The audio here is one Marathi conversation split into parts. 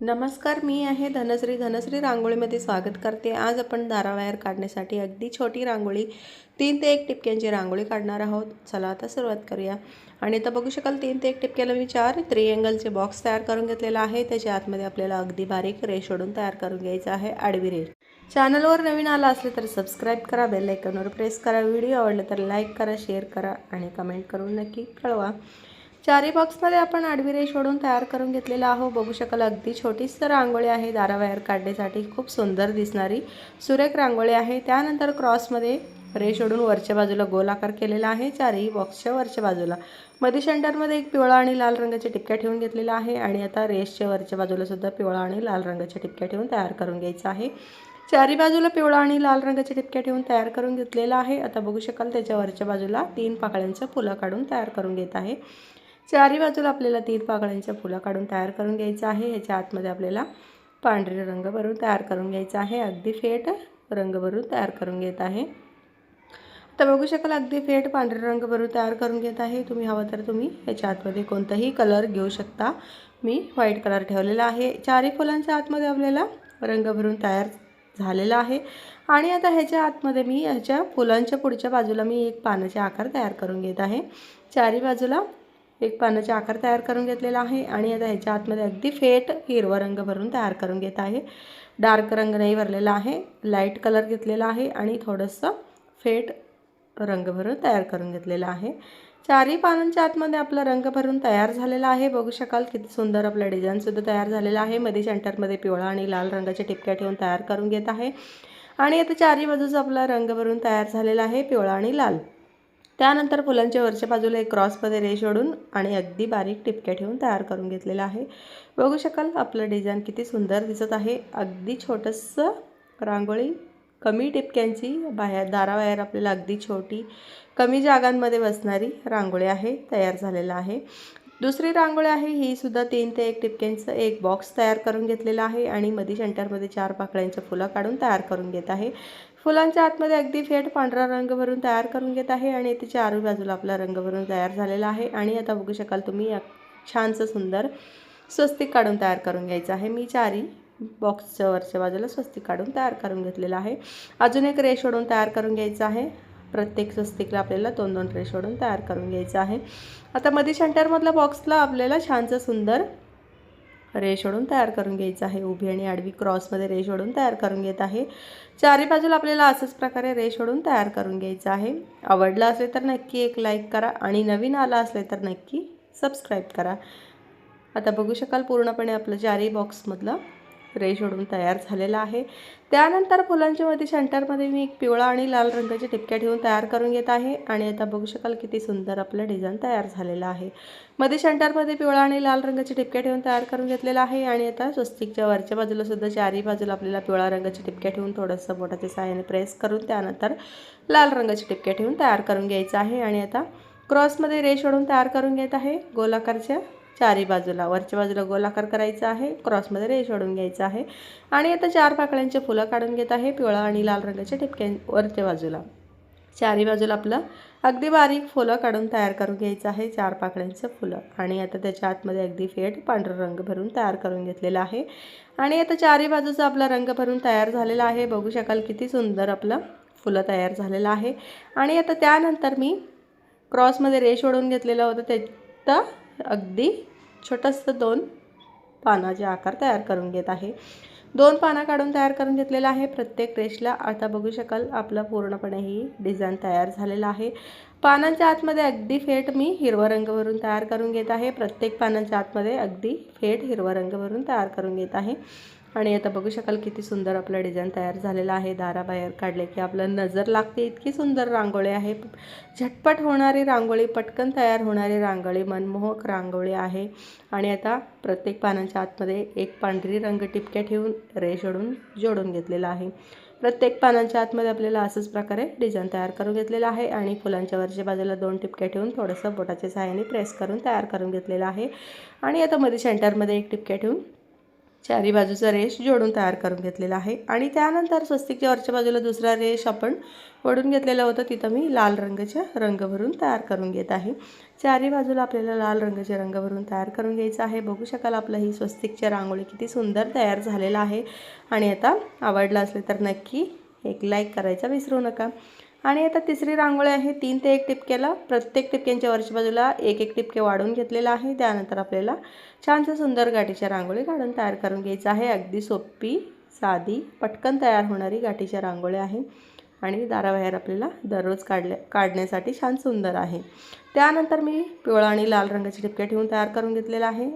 नमस्कार, मी आहे धनश्री रांगोळीमध्ये स्वागत करते। आज आपण दाराबाहेर काढण्यासाठी अगदी छोटी रांगोळी 3 ते 1 टिपक्यांची रांगोळी काढणार आहोत। चला आता सुरुवात करूया। आणि आता बघू शकाल 3 ते 1 टिपक्याला मी 4 त्रिअँगलचे बॉक्स तयार करून घेतलेला आहे। त्याच्या आतमध्ये आपल्याला अगदी बारीक रेष ओढून तयार करून घ्यायचा आहे, आडवी रेष। चॅनलवर नवीन आला असले तर सबस्क्राइब करा, बेल आयकॉनवर प्रेस करा। व्हिडिओ आवडला तर लाईक करा, शेअर करा आणि कमेंट करून नक्की कळवा। चारी बॉक्समध्ये आपण आडवी रेष ओढून तयार करून घेतलेला आहोत। बघू शकाल अगदी छोटीच रांगोळी आहे, दाराबाहेर काढण्यासाठी खूप सुंदर दिसणारी सुरेख रांगोळी आहे। त्यानंतर क्रॉसमध्ये रेष ओढून वरच्या बाजूला गोल आकार केलेला आहे, चारही बॉक्सच्या वरच्या बाजूला। मध्ये सेंटरमध्ये एक पिवळा आणि लाल रंगाच्या टिपक्या ठेवून घेतलेला आहे आणि आता रेषच्या वरच्या बाजूला सुद्धा पिवळा आणि लाल रंगाच्या टिपक्या ठेवून तयार करून घ्यायचा आहे। चारी बाजूला पिवळा आणि लाल रंगाच्या टिपक्या ठेवून तयार करून घेतलेला आहे। आता बघू शकाल त्याच्या वरच्या बाजूला 3 पाकळ्यांचं फुलं काढून तयार करून घेत आहे। चारी बाजूला आपल्याला 3 पाकळ्यांच्या फुलं काढून तयार करून घ्यायचं आहे। ह्याच्या आतमध्ये आपल्याला पांढरे रंग भरून तयार करून घ्यायचा आहे, अगदी फेट रंग भरून तयार करून घेत आहे। आता बघू शकाल अगदी फेट पांढरे रंग भरून तयार करून घेत आहे। तुम्ही हवं तर तुम्ही ह्याच्या आतमध्ये कोणताही कलर घेऊ शकता। मी व्हाईट कलर ठेवलेला आहे। चारी फुलांच्या आतमध्ये आपल्याला रंग भरून तयार झालेला आहे। आणि आता ह्याच्या आतमध्ये मी ह्याच्या फुलांच्या पुढच्या बाजूला मी एक पानाचे आकार तयार करून घेत आहे। चारी बाजूला एक पानाचे आकार तयार करून घेतलेला आहे आणि आता ह्याच्या आतमध्ये अगदी फेट हिरवा रंग भरून तयार करून घेत आहे। डार्क रंग नाही भरलेला आहे, लाईट कलर घेतलेला आहे आणि थोडंसं फेट रंग भरून तयार करून घेतलेला आहे। चारही पानांच्या आतमध्ये आपला रंग भरून तयार झालेला आहे। बघू शकाल किती सुंदर आपला डिझाइन सुद्धा तयार झालेला आहे। मध्ये सेंटरमध्ये पिवळा आणि लाल रंगाच्या टिपक्या ठेवून तयार करून घेत आहे आणि आता चारही बाजूचा आपला रंग भरून तयार झालेला आहे, पिवळा आणि लाल। त्यानंतर फुलांच्या वरच्या बाजूला एक क्रॉसमध्ये रेष ओढून आणि अगदी बारीक टिपक्या ठेवून तयार करून घेतलेला आहे। बघू शकाल आपलं डिझाइन किती सुंदर दिसत आहे। अगदी छोटंसं रांगोळी कमी टिपक्यांची दाराबाहेर आपल्याला अगदी छोटी कमी जागांमध्ये बसणारी रांगोळी आहे, तयार झालेला आहे। दुसरी रांगोळी आहे, ही सुद्धा 3 ते 1 टिपक्यांचं एक बॉक्स तयार करून घेतलेला आहे आणि मध्ये सेंटरमध्ये 4 पाकळ्यांचं फुलं काढून तयार करून घेत आहे। फुलांच्या आतमध्ये अगदी फेट पांढरा रंग भरून तयार करून घेत आहे आणि इथे चारही बाजूला आपला रंग भरून तयार झालेला आहे। आणि आता बघू शकाल तुम्ही छानसं सुंदर स्वस्तिक काढून तयार करून घ्यायचं आहे। मी चारही बॉक्सच्या वरच्या बाजूला स्वस्तिक काढून तयार करून घेतलेलं आहे। अजून एक रेष ओढून तयार करून घ्यायचं आहे। प्रत्येक स्वस्तिकला आपल्याला 2-2 रेष ओढून तयार करून घ्यायचं आहे। आता मध्ये सेंटरमधल्या बॉक्सला आपल्याला छानसं सुंदर रेष ओढून तयार करून घ्यायचं आहे। उभी आणि आडवी क्रॉसमध्ये रेष ओढून तयार करून घेत आहे। चारी बाजूला आपल्याला असंच प्रकारे रेष ओढून तयार करून घ्यायचं आहे। आवडलं असेल तर नक्की एक लाईक करा आणि नवीन आला असेल तर नक्की सबस्क्राईब करा। आता बघू शकाल पूर्णपणे आपलं चारही बॉक्समधलं रेष ओढून तयार झालेला आहे। त्यानंतर फुलांच्या मध्ये सेंटरमध्ये मी एक पिवळा आणि लाल रंगाच्या टिपक्या ठेवून तयार करून घेत आहे आणि आता बघू शकाल किती सुंदर आपलं डिझाइन तयार झालेलं आहे। मध्ये सेंटरमध्ये पिवळा आणि लाल रंगाच्या टिपक्या ठेवून तयार करून घेतलेला आहे आणि आता स्वस्तिकच्या वरच्या बाजूला सुद्धा चारही बाजूला आपल्याला पिवळा रंगाच्या टिपक्या ठेवून थोडंसं बोटाच्या सहाय्याने प्रेस करून त्यानंतर लाल रंगाच्या टिपक्या ठेवून तयार करून घ्यायचं आहे। आणि आता क्रॉसमध्ये रेष ओढून तयार करून घेत आहे। गोलाकारच्या चारही बाजूला वरच्या बाजूला गोलाकार करायचा आहे, क्रॉसमध्ये रेष ओढून घ्यायचं आहे आणि आता 4 पाकळ्यांचे फुलं काढून घेत आहे, पिवळा आणि लाल रंगाच्या टिपक्या वरच्या बाजूला। चारही बाजूला आपलं अगदी बारीक फुलं काढून तयार करून घ्यायचं आहे, 4 पाकळ्यांचं फुलं। आणि आता त्याच्या आतमध्ये अगदी फेट पांढरा रंग भरून तयार करून घेतलेला आहे आणि आता चारही बाजूचा आपला रंग भरून तयार झालेला आहे। बघू शकाल किती सुंदर आपलं फुलं तयार झालेलं आहे। आणि आता त्यानंतर मी क्रॉसमध्ये रेष ओढून घेतलेलं होतं, त्यात अगदी छोटंसं 2 पानाचे आकार तयार करून घेत आहे। 2 पानं काढून तयार करून घेतलेलं आहे प्रत्येक रेषला। आता बघू शकाल आपला पूर्णपणे ही डिझाइन तयार झालेला आहे। पानांच्या आतमध्ये अगदी फेट मी हिरवा रंग भरून तयार करून घेत आहे। प्रत्येक पानांच्या आतमध्ये अगदी फेट हिरवा रंग भरून तयार करून घेत आहे आणि आता बघू शकाल किती सुंदर आपला डिझाइन तयार झालेला आहे। दाराबाहेर काढले की आपल्याला नजर लागते इतकी सुंदर रांगोळी आहे। झटपट होणारी रांगोळी, पटकन तयार होणारी रांगोळी, मनमोहक रांगोळी आहे। आणि आता प्रत्येक पानांच्या आतमध्ये एक पांढरी रंग टिपक्या ठेवून रेष ओढून जोडून घेतलेला आहे। प्रत्येक पानांच्या आतमध्ये आपल्याला असंच प्रकारे डिझाइन तयार करून घेतलेला आहे आणि फुलांच्या वरच्या बाजूला 2 टिपक्या ठेवून थोडंसं बोटाच्या सहाय्याने प्रेस करून तयार करून घेतलेला आहे। आणि आता मध्ये सेंटरमध्ये एक टिपक्या ठेवून चारी बाजूचा रेष जोडून तयार करून घेतलेला आहे आणि त्यानंतर स्वस्तिकच्या वरच्या बाजूला दुसरा रेष आपण ओढून घेतलेला होता, तिथं मी लाल रंगाच्या रंग भरून तयार करून घेत आहे। चारी बाजूला आपल्याला लाल रंगाचे रंग भरून तयार करून घ्यायचं आहे। बघू शकाल आपलं ही स्वस्तिकच्या रांगोळी किती सुंदर तयार झालेला आहे। आणि आता आवडलं असेल तर नक्की एक लाईक करायचा विसरू नका। आणि आता तिसरी रांगोळी आहे 3 ते 1 टिपक्याला प्रत्येक टिपक्यांच्या वरच्या बाजूला एक एक टिपके वाढवून घेतलेला आहे। त्यानंतर आपल्याला छानसं सुंदर गाठीच्या रांगोळी काढून तयार करून घ्यायचं आहे। अगदी सोपी, साधी, पटकन तयार होणारी गाठीच्या रांगोळी आहे आणि दाराबाहेर आपल्याला दररोज काढण्यासाठी छान सुंदर आहे। त्यानंतर मी पिवळा आणि लाल रंगाचे टिपके ठेवून तयार करून घेतलेला आहे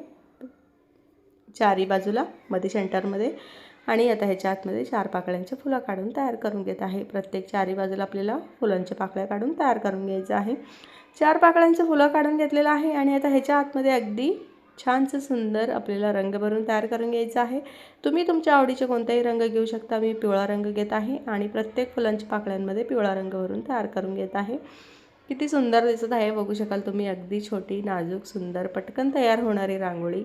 चारी बाजूला मध्ये सेंटरमध्ये। आणि आता ह्याच्या आतमध्ये 4 पाकळ्यांचे फुलं काढून तयार करून घेत आहे। प्रत्येक चारी बाजूला आपल्याला फुलांच्या पाकळ्या काढून तयार करून घ्यायचं आहे। 4 पाकळ्यांचे फुलं काढून घेतलेलं आहे आणि आता ह्याच्या आतमध्ये अगदी छानसं सुंदर आपल्याला रंग भरून तयार करून घ्यायचा आहे। तुम्ही तुमच्या आवडीचे कोणताही रंग घेऊ शकता। मी पिवळा रंग घेत आहे आणि प्रत्येक फुलांच्या पाकळ्यांमध्ये पिवळा रंग भरून तयार करून घेत आहे। किती सुंदर दिसत आहे बघू शकाल तुम्ही। अगदी छोटी, नाजूक, सुंदर, पटकन तयार होणारी रांगोळी।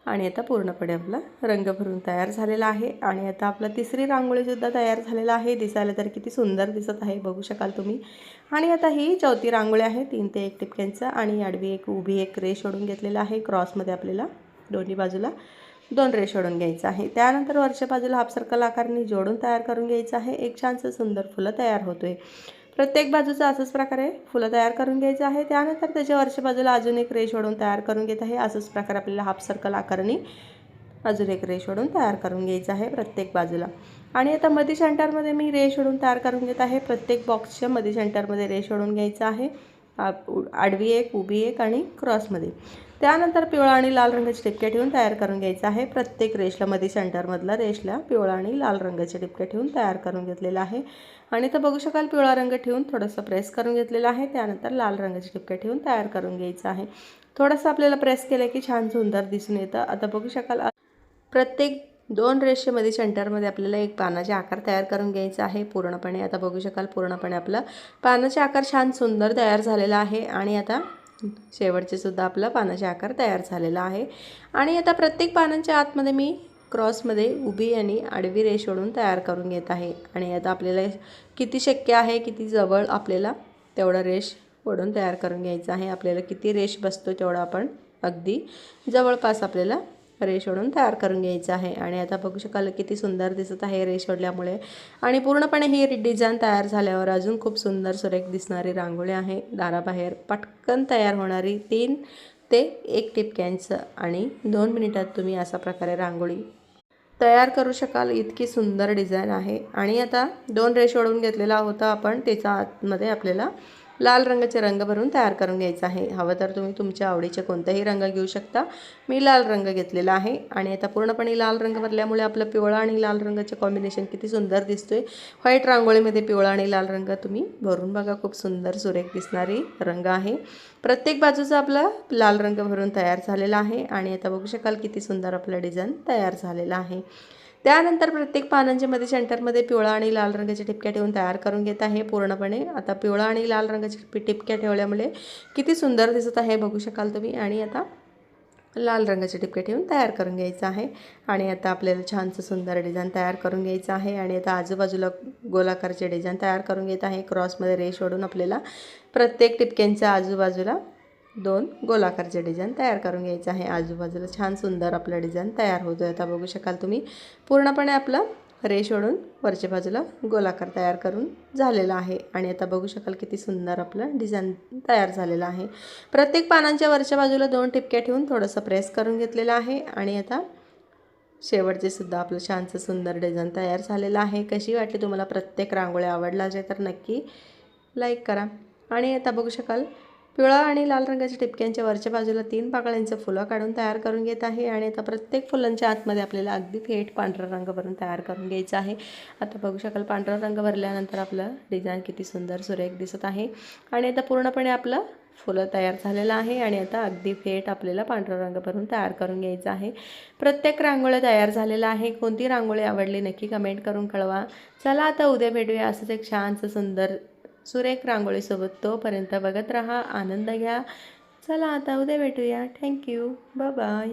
आणि आता पूर्णपणे आपला रंग भरून तयार झालेला आहे आणि आता आपला तिसरी रांगोळीसुद्धा तयार झालेला आहे। दिसायला तर किती सुंदर दिसत आहे बघू शकाल तुम्ही। आणि आता ही चौथी रांगोळी आहे 3 ते 1 टिपक्यांचा आणि आडवी एक उभी एक रेष ओढून घेतलेला आहे। क्रॉसमध्ये आपल्याला दोन्ही बाजूला 2 रेष ओढून घ्यायचं आहे। त्यानंतर वरच्या बाजूला हाफ सर्कल आकाराने जोडून तयार करून घ्यायचं आहे। एक छानसं सुंदर फुलं तयार होतोय। प्रत्येक बाजूचा असंच प्रकारे फुलं तयार करून घ्यायचं आहे। त्यानंतर त्याच्या वरच्या बाजूला अजून एक रेष ओढून तयार करून घेत आहे। असंच प्रकारे आपल्याला हाफ सर्कल आकाराने अजून एक रेष ओढून तयार करून घ्यायचं आहे प्रत्येक बाजूला। आणि आता मध्ये सेंटरमध्ये मी रेष ओढून तयार करून घेत आहे। प्रत्येक बॉक्सच्या मध्ये सेंटरमध्ये रेष ओढून घ्यायचं आहे। आडवी एक, उभी एक आणि क्रॉसमध्ये। त्यानंतर पिवळा आणि लाल रंगाचे टिपके ठेवून तयार करून घ्यायचं आहे। प्रत्येक रेषला मध्ये सेंटरमधला रेषला पिवळा आणि लाल रंगाचे टिपके ठेवून तयार करून घेतलेला आहे। आणि तर बघू शकाल पिवळा रंग ठेवून थोडंसं प्रेस करून घेतलेला आहे। त्यानंतर लाल रंगाचे टिपके ठेवून तयार करून घ्यायचं आहे। थोडंसं आपल्याला प्रेस केलं की छान सुंदर दिसून येतं। आता बघू शकाल प्रत्येक 2 रेषेमध्ये सेंटरमध्ये आपल्याला एक पानाचे आकार तयार करून घ्यायचा आहे पूर्णपणे। आता बघू शकाल पूर्णपणे आपला पानाचे आकार छान सुंदर तयार झालेला आहे। आणि आता शेवटचे सुद्धा आपला पानाचे आकार तयार झालेला आहे। आणि आता प्रत्येक पानांच्या आतमध्ये मी क्रॉसमध्ये उभी आणि आडवी रेष ओढून तयार करून घेत आहे। आणि आता आपल्याला किती शक्य आहे, किती जवळ आपल्याला तेवढा रेष ओढून तयार करून घ्यायचं आहे। आपल्याला किती रेष बसतो तेवढा आपण अगदी जवळपास आपल्याला रेष ओढून तयार करून घ्यायचं आहे। आणि आता बघू शकाल किती सुंदर दिसत आहे रेष ओढल्यामुळे। आणि पूर्णपणे ही डिझाईन तयार झाल्यावर अजून खूप सुंदर सुरेख दिसणारी रांगोळी आहे। दाराबाहेर पटकन तयार होणारी 3 ते 1 टिपक्यांचं आणि 2 मिनिटात तुम्ही अशा प्रकारे रांगोळी तयार करू शकाल। इतकी सुंदर डिझाईन आहे। आणि आता 2 रेष ओढून घेतलेला होता आपण, त्याच्या आतमध्ये आपल्याला लाल रंगाचे रंग भरून तयार करून घ्यायचं आहे। हवं तर तुम्ही तुमच्या आवडीचे कोणताही रंग घेऊ शकता। मी लाल रंग घेतलेला आहे। आणि आता पूर्णपणे लाल रंग भरल्यामुळे आपलं पिवळा आणि लाल रंगाचे कॉम्बिनेशन किती सुंदर दिसतोय। व्हाईट रांगोळीमध्ये पिवळा आणि लाल रंग तुम्ही भरून बघा, खूप सुंदर सुरेख दिसणारी रंग आहे। प्रत्येक बाजूचा आपला लाल रंग भरून तयार झालेला आहे। आणि आता बघू शकाल किती सुंदर आपला डिझाईन तयार झालेला आहे। त्यानंतर प्रत्येक पानांच्या मध्ये सेंटरमध्ये पिवळा आणि लाल रंगाच्या टिपक्या ठेवून तयार करून घेत आहे पूर्णपणे। आता पिवळा आणि लाल रंगाच्या टिपक्या ठेवल्यामुळे किती सुंदर दिसत आहे बघू शकाल तुम्ही। आणि आता लाल रंगाचे टिपके ठेवून तयार करून घ्यायचं आहे। आणि आता आपल्याला छानसं सुंदर डिझाईन तयार करून घ्यायचं आहे। आणि आता आजूबाजूला गोलाकारचे डिझाईन तयार करून घेत आहे। क्रॉसमध्ये रेष ओढून आपल्याला प्रत्येक टिपक्यांच्या आजूबाजूला 2 गोलाकारचे डिझाईन तयार करून घ्यायचं आहे। आजूबाजूला छान सुंदर आपलं डिझाईन तयार होतोय। आता बघू शकाल तुम्ही पूर्णपणे आपलं रेष ओढून वरच्या बाजूला गोलाकार तयार करून झालेला आहे। आणि आता बघू शकाल किती सुंदर आपलं डिझाईन तयार झालेलं आहे। प्रत्येक पानांच्या वरच्या बाजूला 2 टिपक्या ठेवून थोडंसं प्रेस करून घेतलेलं आहे। आणि आता शेवटचे सुद्धा आपलं छानसं सुंदर डिझाईन तयार झालेलं आहे। कशी वाटली तुम्हाला प्रत्येक रांगोळी आवडला असेल तर नक्की लाईक करा। आणि आता बघू शकाल पिवळा आणि लाल रंगाच्या टिपक्यांच्या वरच्या बाजूला 3 पाकळ्यांचं फुलं काढून तयार करून घेत आहे। आणि आता प्रत्येक फुलांच्या आतमध्ये आपल्याला अगदी थेट पांढरा रंग भरून तयार करून घ्यायचा आहे। आता बघू शकाल पांढरा रंग भरल्यानंतर आपलं डिझाईन किती सुंदर सुरेख दिसत आहे। आणि आता पूर्णपणे आपलं फुलं तयार झालेलं आहे। आणि आता अगदी थेट आपल्याला पांढरा रंग भरून तयार करून घ्यायचा आहे। प्रत्येक रांगोळी तयार झालेला आहे। कोणती रांगोळी आवडली नक्की कमेंट करून कळवा। चला आता उद्या भेटूया असंच एक छानसं सुंदर सुरेख रांगोळीसोबत। तोपर्यंत बघत राहा, आनंद घ्या। चला आता उद्या भेटूया। Thank you, bye bye.